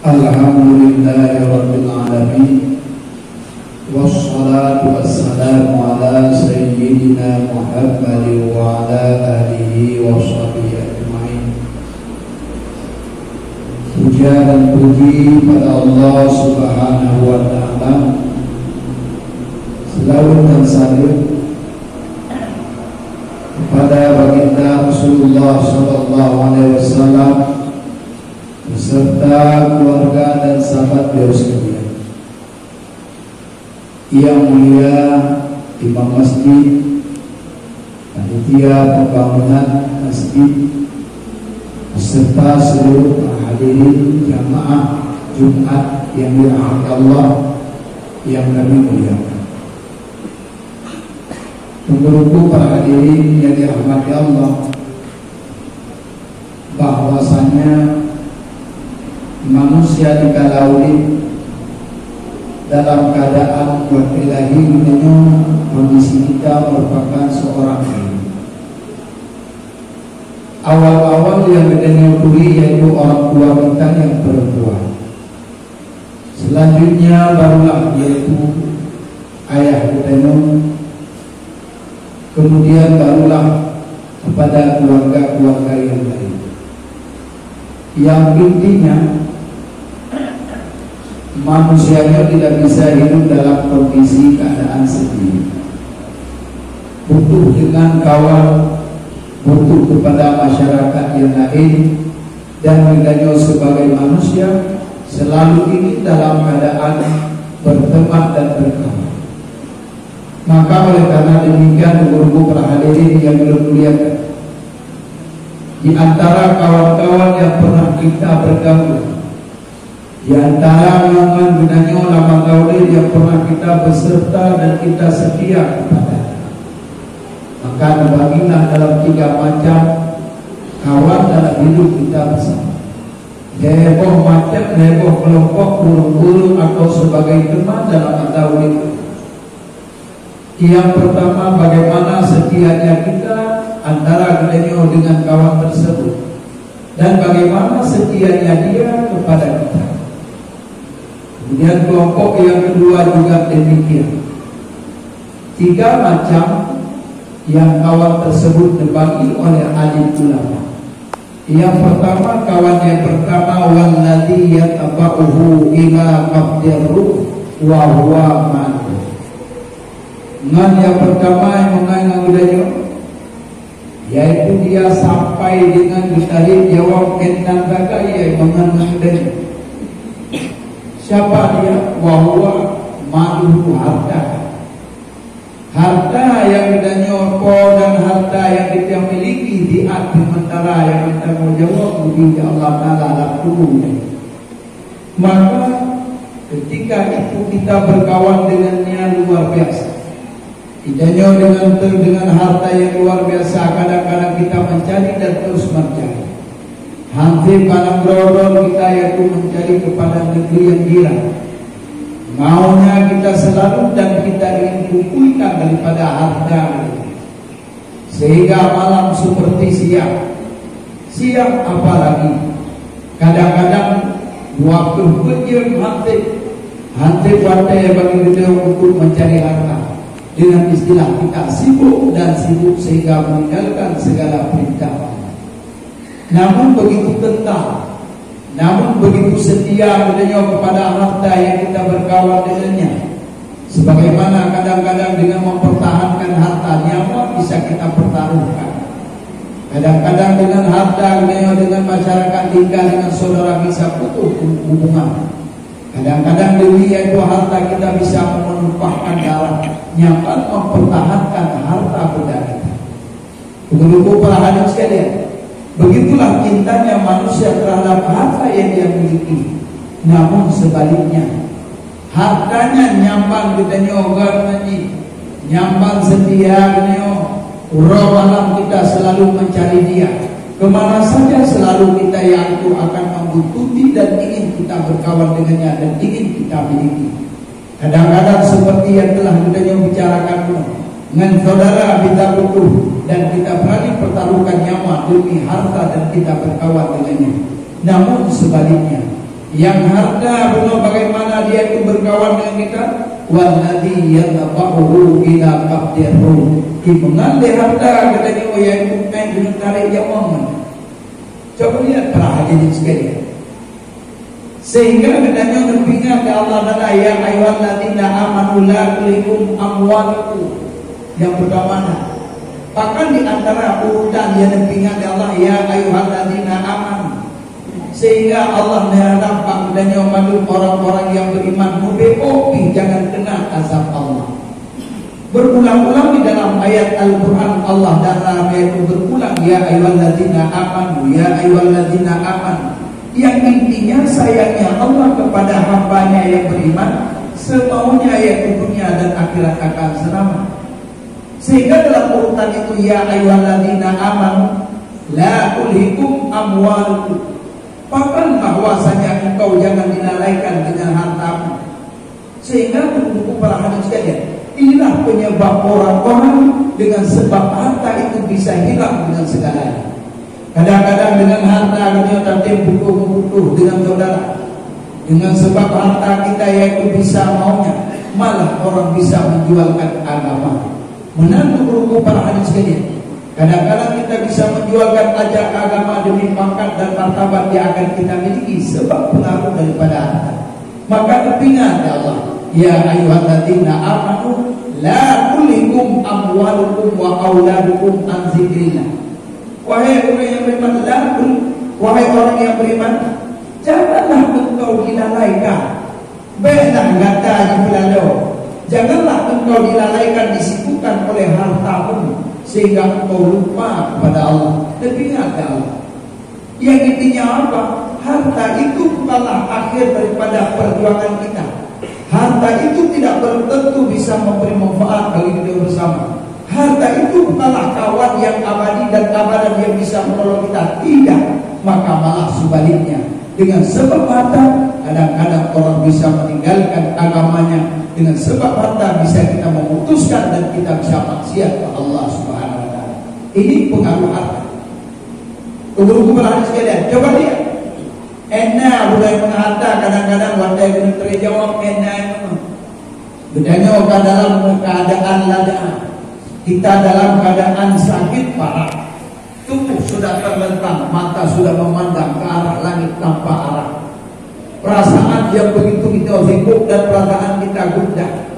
Alhamdulillahirabbil alamin. Wassalatu wassalamu ala sayyidina Muhammadin wa ala alihi wa sahbihi ajma'in. Puja dan puji pada Allah Subhanahu wa ta'ala, selawat dan salam kepada baginda Rasulullah sallallahu alaihi wasallam beserta keluarga dan sahabat beliau sekalian. Yang mulia Imam Masjid, panitia pembangunan masjid, beserta seluruh hadirin jamaah Jumat yang dirahmati Allah yang kami muliakan. Menurutku para hadirin yang dirahmati Allah, bahwasanya manusia di kala ini dalam keadaan berkelahi dengan kondisi kita merupakan seorang ibu. Awal-awal yang kita nyukuri yaitu orang tua kita yang perempuan. Selanjutnya barulah yaitu ayah kita, kemudian barulah kepada keluarga-keluarga yang lain. Yang intinya manusianya tidak bisa hidup dalam kondisi keadaan sendiri. Butuh dengan kawan, butuh kepada masyarakat yang lain, dan menjadi sebagai manusia selalu ingin dalam keadaan berteman dan berkawan. Maka oleh karena demikian, guru-guru para hadirin yang dimuliakan, di antara kawan-kawan yang pernah kita bergabung, di antara yang gunanya ulama tauhid yang pernah kita beserta dan kita setia kepada, maka dibagilah dalam 3 macam kawan dalam hidup kita bersama. Heboh macam, heboh kelompok, burung-burung atau sebagai teman dalam tauhid. Yang pertama, bagaimana setianya kita antara gunanya dengan kawan tersebut, dan bagaimana setianya dia kepada kita. Kemudian kelompok yang kedua juga demikian. 3 macam yang kawan tersebut dibagi oleh alim ulama. Yang pertama, kawan yang pertama, walladzi yatabauhu ila qabdiru wa huwa ma'hu. Yang pertama yang mengenai yaitu dia sampai dengan ditarik jawab tentang kata ia mengenai siapa dia? Wahwa maluhu harta. Harta yang kita nyoko dan harta yang kita miliki di sementara yang kita mau jawab bagi Allah Ta'ala lakunya. Maka ketika itu kita berkawan dengannya luar biasa. Tidaknya dengan harta yang luar biasa, kadang-kadang kita mencari dan terus mencari. Hampir pada brodol kita yaitu mencari kepada negeri yang gila. Maunya kita selalu dan kita ingin kumpulkan daripada harta. Sehingga malam seperti siang. Siang apalagi. Kadang-kadang waktu kejam hanti pandai bagi kita untuk mencari harta. Dengan istilah kita sibuk dan sibuk sehingga meninggalkan segala perintah. Namun begitu tentang, namun begitu setia kepada harta yang kita berkawan dengannya. Sebagaimana kadang-kadang dengan mempertahankan harta nyawa bisa kita pertaruhkan. Kadang-kadang dengan harta dengan masyarakat tinggal dengan saudara bisa putus hubungan. Kadang-kadang demi yaitu harta kita bisa menumpahkan darah, nyaman mempertahankan harta benda kita. Menurutku para hadirin sekalian, begitulah cintanya manusia terhadap harta yang dia miliki. Namun sebaliknya, hartanya nyambang kita nyogar nanti, nyambang setia urau malam kita selalu mencari dia. Kemana saja selalu kita yang itu akan membutuhkan dan ingin kita berkawan dengannya dan ingin kita miliki. Kadang-kadang seperti yang telah kita bicarakan dengan saudara kita butuh dan kita berani pertaruhkan nyawa demi harta dan kita berkawan dengannya. Namun sebaliknya, Yang harta benar bagaimana dia itu berkawan dengan kita. Walladzi yadfa'uhu ila qabdihi. Mengambil harta katanya yang bukan dengan tarik jawab. Coba lihat para hadirin sekalian. Sehingga katanya berpingat ke Allah Taala, ya ayyuhalladzina amanu la tulhikum amwalukum. Yang pertama, bahkan di antara urutan yang berpingat ke Allah, ya ayyuhalladzina amanu. Sehingga Allah menghadap dan memanggil orang-orang yang beriman, mubeopi jangan kena azab Allah. Berulang-ulang di dalam ayat Al-Quran Allah dan ayat itu berulang, ya ayyuhalladzina amanu, ya ayyuhalladzina amanu. Yang intinya sayangnya Allah kepada hambanya yang beriman, semaunya yaitu dunia dan akhirat akan selamat. Sehingga dalam urutan itu, ya ayyuhalladzina amanu la tulhikum amwalukum. Bahkan bahwasanya engkau jangan dilalaikan dengan hartamu. Sehingga buku para hadirin sekalian, inilah penyebab orang-orang dengan sebab harta itu bisa hilang dengan segalanya. Kadang-kadang dengan harta dunia tapi butuh dengan saudara. Dengan sebab harta kita yaitu bisa maunya, malah orang bisa menjualkan agama. Menantu buku para hadirin sekalian, kadang-kadang kita bisa menjualkan ajak agama demi pangkat dan martabat yang akan kita miliki sebab pengaruh daripada harta. Maka kepingan ya Allah, ya ayyuhalladzina amanu la tulhikum amwalukum wa auladukum an dzikrillah. Wahai orang yang beriman, wahai orang yang beriman, janganlah engkau dilalaikan. Benar kata Jibril, janganlah engkau dilalaikan, disibukkan oleh hartamu sehingga engkau lupa kepada Allah. Tapi ingat Allah, yang intinya apa? Harta itu bukanlah akhir daripada perjuangan kita. Harta itu tidak tentu bisa memberi manfaat bagi kita bersama. Harta itu bukanlah kawan yang abadi dan abadan yang bisa menolong kita. Tidak, maka malah sebaliknya. Dengan sebab harta, kadang-kadang orang bisa meninggalkan agamanya. Dengan sebab harta bisa kita memutuskan dan kita bisa maksiat kepada Allah Subhanahu Wa Taala. Ini pengaruh harta. Guru-guru berhati sekalian, coba lihat. Enak budaya mengharta kadang-kadang wantai kena terjawab enak. Bedanya orang dalam keadaan lada. Kita dalam keadaan sakit parah, tubuh sudah terlentang, mata sudah memandang ke arah langit tanpa arah. Perasaan yang begitu kita sibuk dan perasaan kita gundah.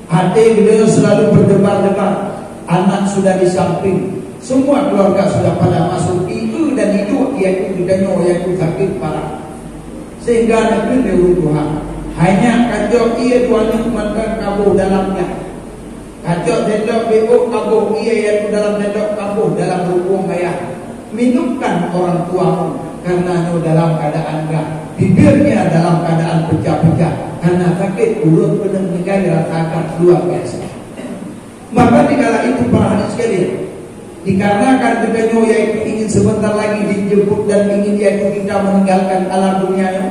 Hati beliau selalu berdebar-debar. Anak sudah di samping, semua keluarga sudah pada masuk. Itu dan itu yaitu bedanya yaitu sakit parah. Sehingga anak beliau Tuhan hanya kacau ia tuan mantan kabur dalamnya. Kacau tendok bebuk kabuh ia yaitu dalam tendok kabuh dalam rukun ayah. Minumkan orang tuamu karena dalam keadaan enggak. Bibirnya dalam keadaan pecah-pecah karena sakit, mulut penuh menjadi rasakan luar biasa. Maka dikala itu para hadirin sekalian, dikarenakan kita yaitu ingin sebentar lagi dijemput dan ingin yaitu kita meninggalkan alam dunia,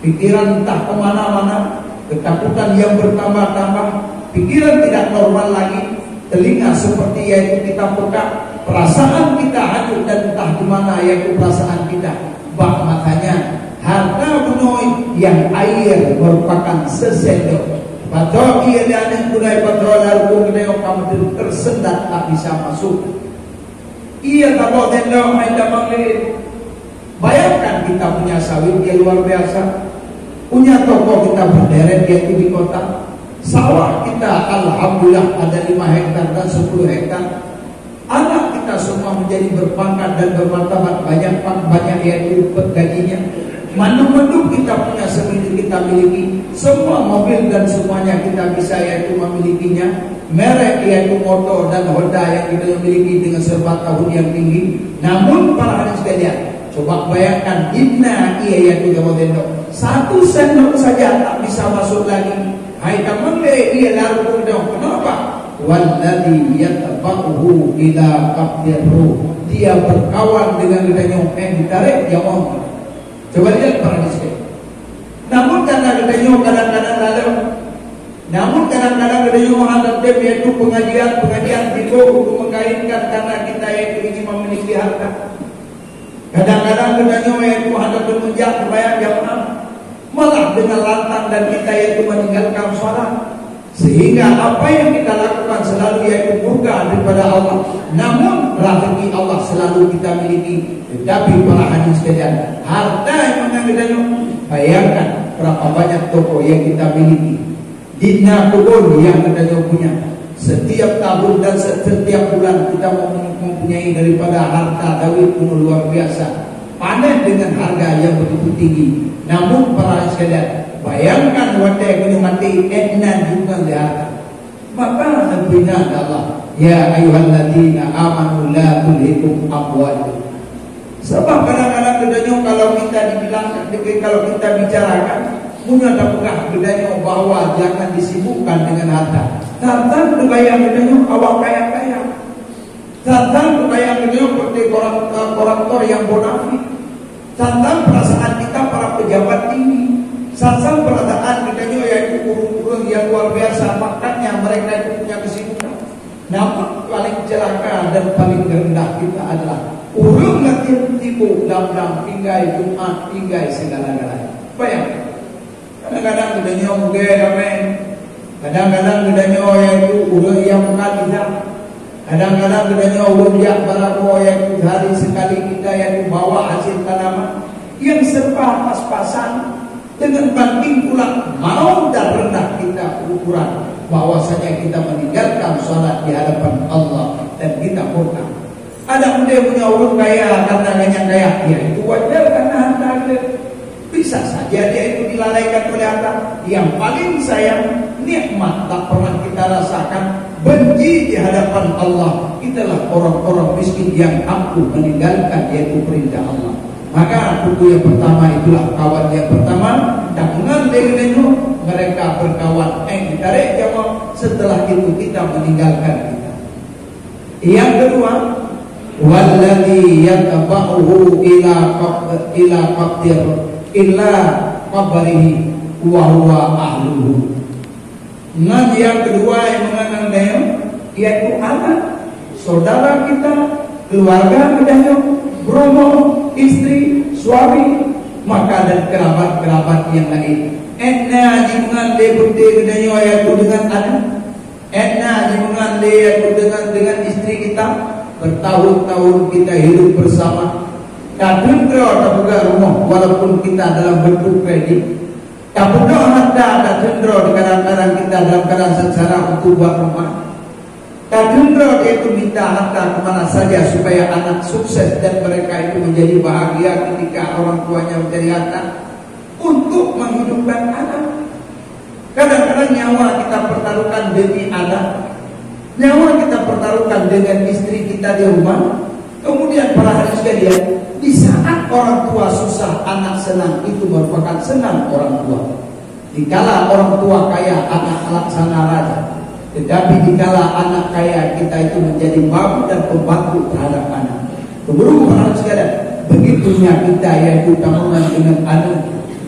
pikiran entah kemana-mana, ketakutan yang bertambah-tambah. Pikiran tidak normal lagi, telinga seperti yaitu kita peka, perasaan kita hanyut dan entah di mana yaitu perasaan kita. Bah makanya harta bunoi yang air merupakan sesendok. Patro ia dan kunai patro lalu kunai kamu tersendat tak bisa masuk. Ia tak bawa tendok main damang lirik. Bayangkan kita punya sawit yang luar biasa, punya toko kita berderet yaitu di kota. Sawah kita alhamdulillah ada 5 hektar dan 10 hektar. Anak kita semua menjadi berpangkat dan bermartabat, banyak yaitu gajinya. Mandu-mandu kita punya sendiri kita miliki. Semua mobil dan semuanya kita bisa yaitu memilikinya. Merek yaitu motor dan Honda yang kita miliki dengan serba tahun yang tinggi. Namun para hadirin sekalian, coba bayangkan inna ia yaitu jawab tendok 1 sendok saja tak bisa masuk lagi. Hai kamu ia lalu dong. Kenapa? Walladzi yatba'uhu ila qabdihi. Dia berkawan dengan gedanyong yang ditarik jawab. Coba lihat para hadirin. Namun karena gedanyong kadang-kadang lalu, namun kadang-kadang gedanyong menghadap dia yaitu pengajian itu untuk mengkaitkan karena kita yaitu ingin memiliki harta. Kadang-kadang gedanyong yaitu menghadap menjak kebayang jamaah. malah dengan lantang dan kita itu meninggalkan sholat. Sehingga apa yang kita lakukan selalu yaitu murka daripada Allah. Namun rezeki Allah selalu kita miliki. Tetapi para hadis sekalian, harta yang mengambilnya, bayangkan berapa banyak toko yang kita miliki. Dina kubur yang kita punya. Setiap tahun dan setiap bulan kita mempunyai daripada harta dawit pun luar biasa. Panen dengan harga yang begitu tinggi. Namun para sekalian, bayangkan waktu yang mati etnan juga lihat. Maka nabinya Allah, ya ayyuhalladzina amanu la tulhikum amwalukum. Sebab kadang-kadang bedanya kalau kita dibilang, kalau kita bicarakan, punya dapat bedanya bahwa jangan disibukkan dengan harta. Tentang kebayang bedanya awak kaya-kaya. Tentang kebayang bedanya seperti koruptor yang bonafit. Tentang perasaan kita para pejabat tinggi. Tentang perasaan kita yaitu urung-urung yang luar biasa. Makanya mereka itu punya kesibukan. Namun paling celaka dan paling rendah kita adalah urung nanti tipu dalam tinggai Jumat, tinggai segala-galanya. Bayangkan. Kadang-kadang bedanya mungkin amin. Kadang-kadang bedanya yaitu urung yang mengadilah. Kadang-kadang bedanya urung yang berapa yaitu hari sekali kita yang bawa hasil tanaman yang serba pas-pasan. Dengan banding pula mau dan rendah kita ukuran bahwasanya kita meninggalkan sholat di hadapan Allah dan kita murka. Ada dia punya urut kaya karena hanya kaya, ya itu wajar karena harta dia. Bisa saja dia itu dilalaikan oleh harta. Yang paling sayang nikmat tak pernah kita rasakan, benci di hadapan Allah. Itulah orang-orang miskin yang mampu meninggalkan yaitu perintah Allah. Maka buku yang pertama itulah kawan yang pertama. Dengan dengannya mereka berkawan. Ditarik jawab. Setelah itu kita meninggalkan kita. Yang kedua, walladzi yataba'uhu ila qabdir illa qabrihi wa huwa ahluhu. Nah, yang kedua yang mengenai yaitu anak, saudara kita, keluarga kita, bromo, istri, suami, maka dan kerabat-kerabat yang lain. Etna jimungan le bukti kedanya yaitu dengan anak. Etna jimungan le yaitu dengan istri kita. Bertahun-tahun kita hidup bersama. Kadundra tabuga rumah walaupun kita dalam bentuk kredit. Kadundra harta kadundra kadang-kadang kita dalam keadaan secara untuk buat rumah. Kadundra dia itu minta harta kemana saja supaya anak sukses dan mereka itu menjadi bahagia ketika orang tuanya menjadi harta untuk menghidupkan anak. Kadang-kadang nyawa kita pertaruhkan demi anak, nyawa kita pertaruhkan dengan istri kita di rumah. Kemudian para hadis sekalian, di saat orang tua susah, anak senang, itu merupakan senang orang tua. Dikala orang tua kaya, anak laksana raja. Tetapi dikala anak kaya, kita itu menjadi babu dan pembantu terhadap anak. Kemudian para sekalian, begitunya kita yaitu tanggungan dengan anak,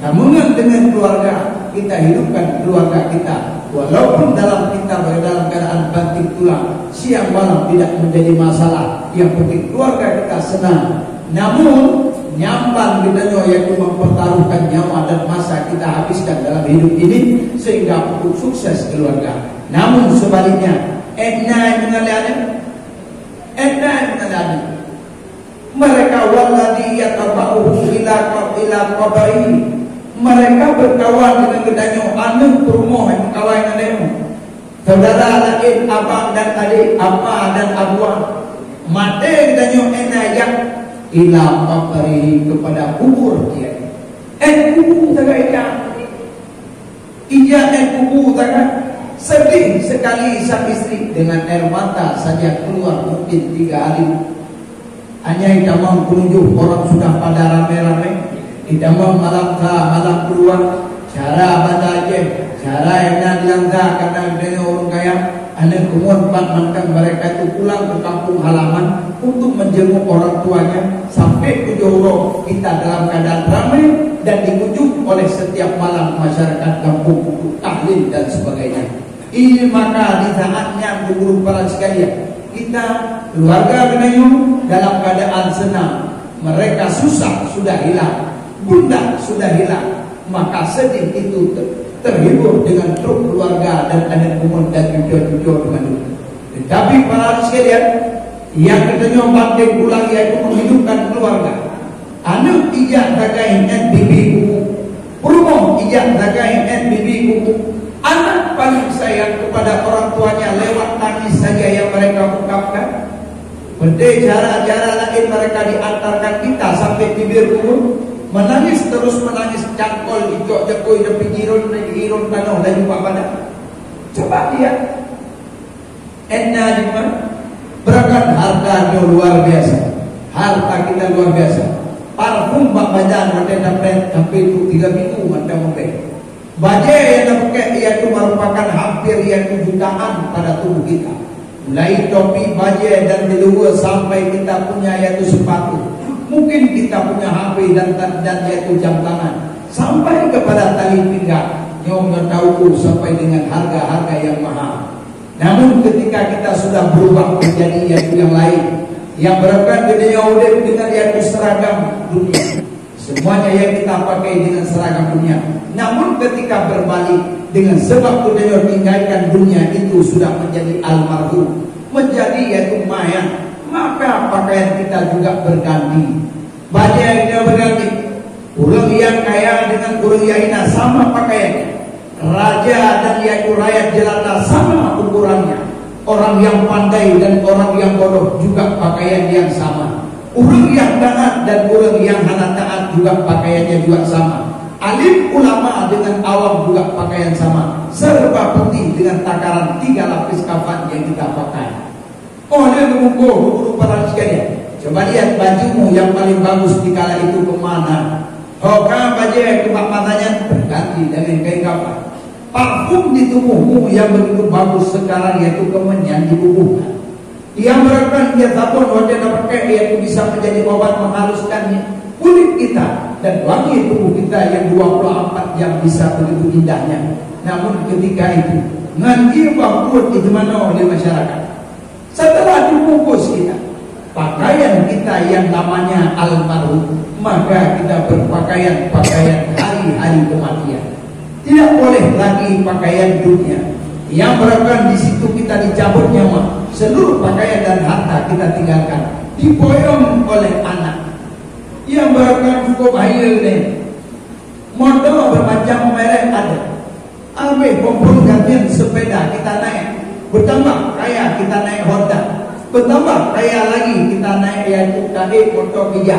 tanggungan dengan keluarga. Kita hidupkan keluarga kita, walaupun dalam kita dalam keadaan banting tulang, siang malam tidak menjadi masalah. Yang penting keluarga kita senang. Namun nyambang kita yaitu mempertaruhkan nyawa dan masa kita habiskan dalam hidup ini sehingga untuk sukses keluarga. Namun sebaliknya, mereka walladzi yataba'uhu ila qabrihi. Mereka berkawan dengan gedanya anu rumah yang kawan dengan saudara lain abang dan adik, apa dan abuan. Mate gedanya enajak ila qabrihi kepada kubur dia. Kubur tagaikan. Kubur tagaikan. Sedih sekali sang istri dengan air mata saja keluar mungkin 3 hari. Hanya idamam kunjung orang sudah pada rame-rame. Idamam malam keluar. Cara baca aja, cara yang dilanggar karena adanya orang kaya. Anak umur 4 mantan mereka itu pulang ke kampung halaman untuk menjenguk orang tuanya sampai ke Johor. Kita dalam keadaan ramai dan dikunjung oleh setiap malam masyarakat kampung untuk tahlil dan sebagainya. Ini maka di saatnya guru para sekalian, kita keluarga Benayu dalam keadaan senang. Mereka susah sudah hilang, bunda sudah hilang, maka sedih itu terhibur dengan truk keluarga dan anak umum dan jujur dengan itu. Tetapi para sekalian, yang katanya banting pulang yaitu menghidupkan keluarga. Anak ijak dagain NBB kuku, rumah ijak dagain NBB kuku. Anak paling sayang kepada orang tuanya lewat tangis saja yang mereka ungkapkan. Benda cara-cara lain mereka diantarkan kita sampai bibir kubur, menangis terus menangis cangkol ijok jekoi dan hirun tanah dan juga pada. Coba lihat, enna juga berangkat harganya luar biasa, harta kita luar biasa. Parfum bak badan ada dapat sampai itu 3 minggu ada mungkin. Baju yang pakai itu merupakan hampir jutaan pada tubuh kita. Mulai topi, baju dan diluar sampai kita punya yaitu sepatu. Mungkin kita punya HP dan yaitu jam tangan. Sampai kepada tali pinggang. Yang tahu sampai dengan harga-harga yang mahal. Namun ketika kita sudah berubah menjadi yaitu yang lain, yang berangkat dunia udah dengan yaitu seragam dunia, semuanya yang kita pakai dengan seragam dunia. Namun ketika berbalik dengan sebab dunia tinggalkan dunia itu sudah menjadi almarhum, menjadi yaitu mayat, maka pakaian kita juga berganti. Banyak yang dia berganti. Orang yang kaya dengan orang yang hina sama pakaiannya. Raja dan yaitu rakyat jelata sama ukurannya. Orang yang pandai dan orang yang bodoh juga pakaian yang sama. Orang yang taat dan orang yang hana taat juga pakaiannya juga sama. Alim ulama dengan awam juga pakaian sama. Serba putih dengan takaran 3 lapis kafan yang kita pakai. Oh, dia mengukur para sekalian. Coba lihat bajumu yang paling bagus di kala itu kemana? Oh, kan baju yang kebak matanya berganti dengan kain kafan. Parfum di tubuhmu yang begitu bagus sekarang yaitu kemenyan dibubuhkan. Yang merupakan dia sabun wajah pakai yaitu bisa menjadi obat menghaluskan kulit kita dan wangi tubuh kita yang 24 jam bisa begitu indahnya. Namun ketika itu ngaji waktu itu mana oleh masyarakat. Setelah dibungkus kita pakaian kita yang namanya almarhum, maka kita berpakaian hari-hari kematian. Tidak boleh lagi pakaian dunia yang merupakan di situ kita dicabut nyawa, seluruh pakaian dan harta kita tinggalkan, diboyong oleh anak yang merupakan hukum hayal ini. Motor bermacam merek ada. Ambil kumpul gantian sepeda kita naik, bertambah kaya kita naik Honda, bertambah kaya lagi kita naik yaitu KD motor Kia.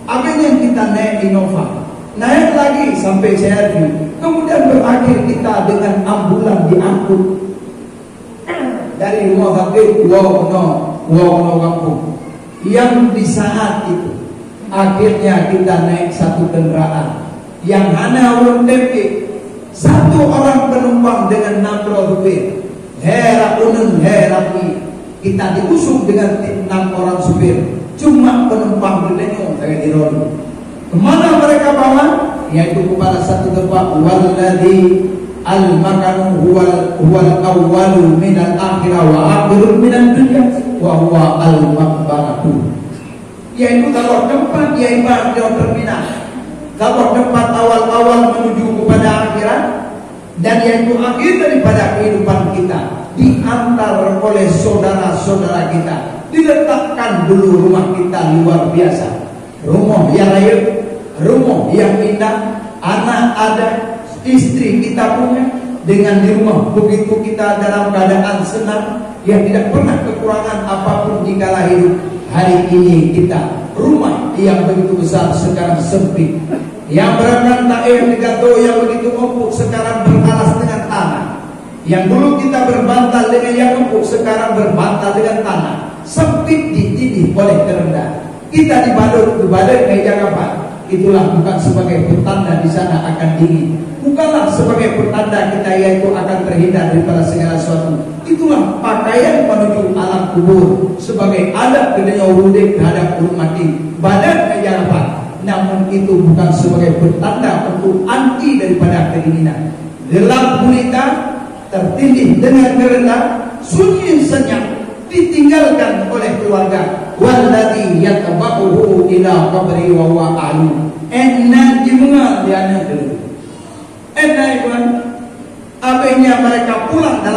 Akhirnya kita naik Innova. Naik lagi sampai CRV, kemudian berakhir kita dengan ambulan diangkut dari rumah sakit Wono kampung. Yang di saat itu akhirnya kita naik satu kendaraan yang hanya urun tempe, 1 orang penumpang dengan 6 supir. Hera unun hera pi, kita diusung dengan 6 orang supir, cuma penumpang berdenyo saya di roda. Kemana mereka bawa? Yaitu kepada satu tempat. Walladhi al-makanu huwal awwalu minal akhirah wa akhirun minal dunya wa huwa al-maqbaratu. Yaitu kalau tempat yang terminal, kalau tempat awal-awal menuju kepada akhirat, dan yaitu akhir daripada kehidupan kita, diantar oleh saudara-saudara kita, diletakkan dulu rumah kita luar biasa. Rumah yang layak, rumah yang indah, anak ada, istri kita punya. Dengan di rumah begitu kita dalam keadaan senang, yang tidak pernah kekurangan apapun dikala hidup. Hari ini kita rumah yang begitu besar sekarang sempit, yang berangkat taif digato yang begitu empuk sekarang beralas dengan tanah. Yang dulu kita berbantal dengan yang empuk sekarang berbantal dengan tanah. Sempit ditindih oleh kerendah. Kita dibalut ke Jakarta. Itulah bukan sebagai pertanda di sana akan dingin. Bukanlah sebagai pertanda kita yaitu akan terhindar daripada segala sesuatu. Itulah pakaian menuju alam kubur sebagai alat kedenya wudik terhadap urut mati. Badan ke Jakarta. Namun itu bukan sebagai pertanda untuk anti daripada kedinginan. Gelap gulita, tertindih dengan kerendah, sunyi senyap, ditinggalkan oleh keluarga. Walladhi yatba'uhu ila qabri wa huwa a'lu. Enna jimunga diana dulu.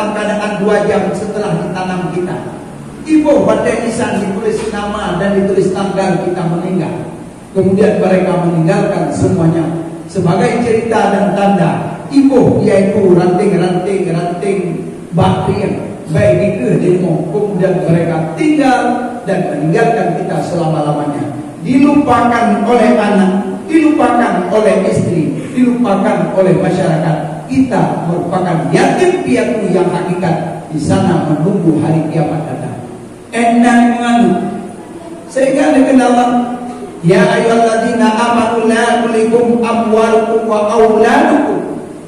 dalam keadaan 2 jam setelah ditanam kita. Ibu pada nisan ditulis nama dan ditulis tanggal kita meninggal. Kemudian mereka meninggalkan semuanya sebagai cerita dan tanda. Ibu yaitu ranting-ranting bakti baik itu demo. Kemudian mereka tinggal dan meninggalkan kita selama-lamanya. Dilupakan oleh anak, dilupakan oleh istri, dilupakan oleh masyarakat. Kita merupakan yatim piatu yang hakikat di sana menunggu hari kiamat datang. Enang menganut sehingga dikenal ya ayyuhalladzina amanu la tulikum amwalukum wa auladukum.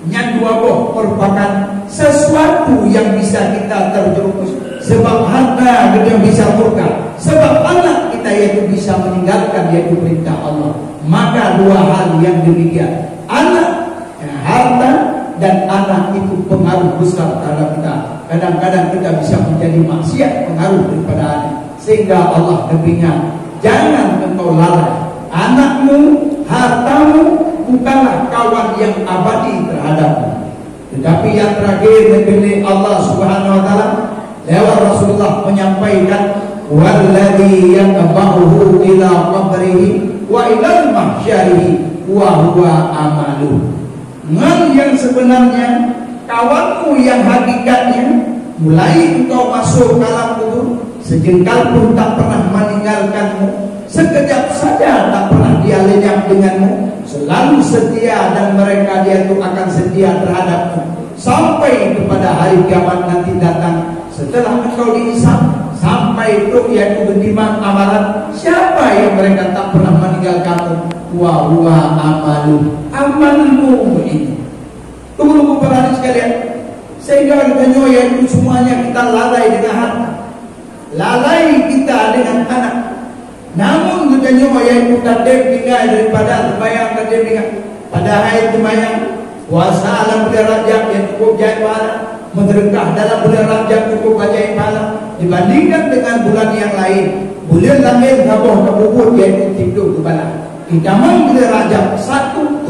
Yang dua merupakan sesuatu yang bisa kita terjerumus. Sebab harta yang bisa murka, sebab anak kita yaitu bisa meninggalkan, yaitu perintah Allah. Maka 2 hal yang demikian, anak, harta dan anak itu pengaruh besar terhadap kita. Kadang-kadang kita bisa menjadi maksiat pengaruh daripada anak. Sehingga Allah demikian, jangan engkau lalai. Anakmu, hartamu bukanlah kawan yang abadi terhadapmu. Tetapi yang terakhir dipilih Allah Subhanahu wa taala lewat Rasulullah menyampaikan walladzi yaqbahu ila qabrihi wa ila mahsyarihi wa huwa amalu. Yang sebenarnya kawanmu yang hakikatnya mulai engkau masuk ke alam kubur sejengkal pun tak pernah meninggalkanmu, sekejap saja tak pernah dia lenyap denganmu, selalu setia dan mereka dia itu akan setia terhadapmu sampai kepada hari kiamat nanti datang. Setelah engkau dihisab sampai itu yaitu beriman amalan, siapa yang mereka tak pernah meninggalkanmu? Wa huwa amalu, amalmu ini. Tunggu para hadirin sekalian, sehingga kita yaitu semuanya kita lalai dengan harta, lalai kita dengan anak. Namun kita yaitu kadep tinggal daripada terbayang kadep tinggal pada hari terbayang puasa alam bulan Rajab yang cukup jaya pahala, menderkah dalam bulan Rajab cukup ajaib pahala dibandingkan dengan bulan yang lain. Bulan lain gabung kebubut yaitu tidur kepala. Idaman bulan Rajab 170,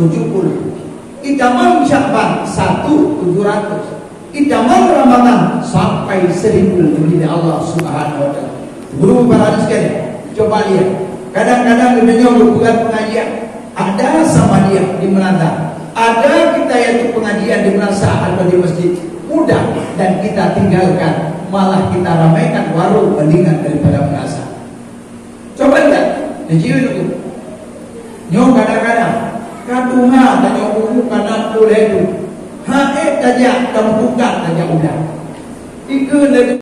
idaman Syakban 1.700, idaman Ramadan sampai 1000 demi Allah Subhanahu wa taala. Guru para sekalian, coba lihat. Kadang-kadang dia bukan pengajian, ada sama dia di Melanda, ada kita yaitu pengajian di Melasa atau di masjid mudah dan kita tinggalkan, malah kita ramaikan warung bandingan daripada Melasa. Coba lihat, jiwa itu. Nyong kadang-kadang katunga dan nyong buku kanan boleh itu. Hae tajak dan buka tajak udah. Ikut